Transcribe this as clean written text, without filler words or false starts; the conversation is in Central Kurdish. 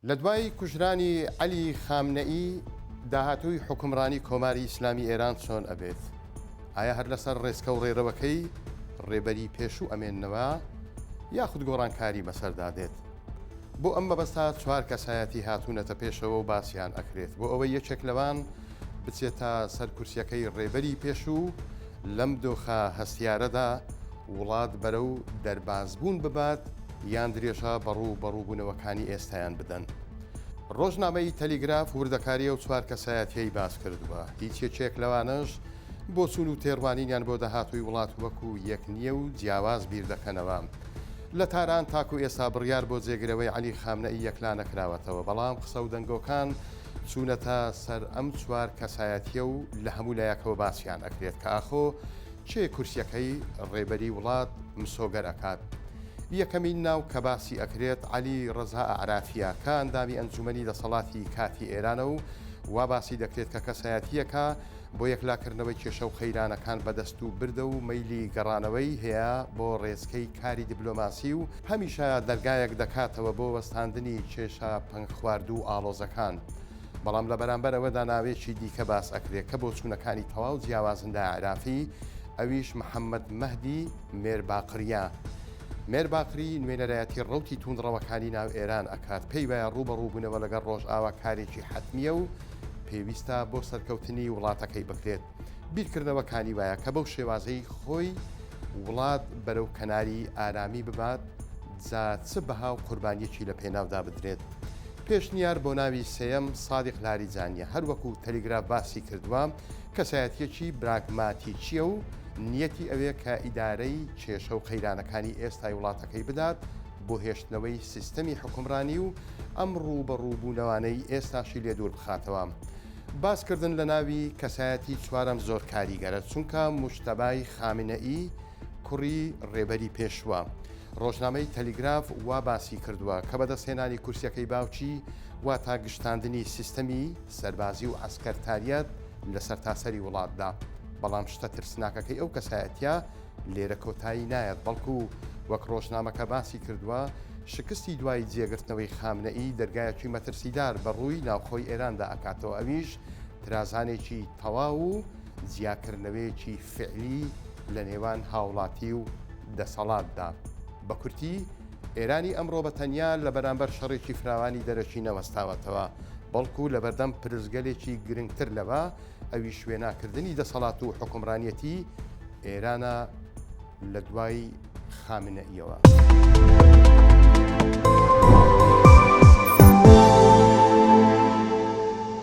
لە دوای کوژرانی عەلی خامنەئی داهاتووی حکومڕانی کۆماری ئیسلامی ئێران چۆن ئەبێت؟ ئایا هەر لەسەر ڕێسکە و ڕێڕەوەکەی ڕێبەری پێشوو ئەمێننەوە یاخود گۆڕانکاری بەسەردادێت؟ بۆ ئەم مەبەستا چوار کەسایەتی هاتوونەتە پێشەوە و باسییان ئەکرێت بۆ ئەوەی یەکێک لەوان بچێتە سەر کورسیەکەی ڕێبەری پێشوو لەم دۆخە هەستیارەدا وڵات بەرەو دەربازبوون ببات یان درێژە بەڕووبوونەوەکانی ئێستایان بدەن. ڕۆژنامەی تەلیگراف وردەکاریە و چوار کەسایەتیەی باس کردووە. هیچ یەکێک لەوانش بۆ چوون و تێڕوانینیان بۆ داهاتووی وڵات وەکو یەک نییە و جیاواز بیر دەکەنەوە. لە تاران تاکو ئێستا بڕیار بۆ جێگرەوەی عەلی خامنەئی یەکلا نەکراوەتەوە، بەڵام قسە و دەنگۆکان چوونەتە سەر ئەم چوار کەسایەتیە و لە هەموو لایەکەوە باسییان ئەکرێت کە ئاخۆ چێ کورسیەکەی ڕێبەری وڵات مسۆگەر ئەکات. یەکەمین ناو کە باسی ئەکرێت عەلی ڕەزا ئەعرافیە کە ئەندامی ئەنجومەنی دەسەڵاتی کاتی ئێرانە و وا باسی دەکرێت کە کەسایەتیەکە بۆ یەکلاکردنەوەی کێشە و خەیرانەکان بەدەست و بردە و مەیلی گەڕانەوەی هەیە بۆ ڕێزکەی کاری دیبلۆماسی و هەمیشە دەرگایەک دەکاتەوە بۆ وەستاندنی کێشە پەنگخوارد و ئاڵۆزەکان. بەڵام لە بەرامبەرەوەدا ناوێکی دیکە باس ئەکرێت کە بۆ چوونەکانی تەواو جیاوازندا عرافی ئەویش محەممەد مەهدی مێرباقریە. مێرباقری نوێنەرایەتی ڕەوتی توندڕەوەکانی ناو ئێران ئەکات، پێی وایە ڕوبەڕووبوونەوە لەگەڵ ڕۆژئاوا کارێکی حتمیە و پێویستە بۆ سەرکەوتنی وڵاتەکەی بکرێت. بیرکردنەوەکانی وایە کە بەو شێوازەی خۆی وڵات بەرەو کەناری ئارامی ببات جا چ بەها و قوربانیەکی لە پێناودا بدرێت. پێشنیار بۆ ناوی سێەم سادیق لاریجانیە، هەروەکو تەلیگراف باسی کردووە کەسایەتیەکی براگماتیکیە و نیەتی ئەوەیە کە ئیدارەی کێشە و خەیرانەکانی ئێستای وڵاتەکەی بدات بۆ هێشتنەوەی سیستەمی حکومڕانی و ئەم ڕووبەڕووبوونەوانەی ئێستاشی لێ دوور بخاتەوە. باسکردن لە ناوی کەسایەتی چوارەم زۆر کاریگەرە، چونکە موشتەبای خامنەئی کوڕی ڕێبەری پێشوە. ڕۆژنامەی تەلیگراف وا باسی کردووە کە بەدەستهێنانی کورسیەکەی باوچی وا تا گشتاندنی سیستەمی سەربازی و ئەسکەرتاریەت لە سەرتاسەری وڵاتدا. بەڵام شتە ترسناکەکەی ئەو کەسایەتیە لێرە کۆتایی نایەت، بەڵکو وەک ڕۆژنامەکە باسی کردووە شکستی دوای جێگرتنەوەی خامنەئی دەرگایەکی مەترسیدار بەڕووی ناوخۆی ئێراندا ئەکاتەوە، ئەویش ترازانێکی تەواو و جیاکردنەوەیەکی فعلی لە نێوان هاوڵاتی و دەسەڵاتدا. بە کورتی ئێرانی ئەمڕۆ بە تەنیا لە بەرامبەر شەڕێکی فراوانی دەرەکی نەوەستاوەتەوە، بەڵکو لە بەردەم پرزگەلێکی گرنگتر لەوە ئەوی شوێناکردنی دەسەڵات و حکومڕانیەتی ئێرانە لە دوای خامنەئیەوە.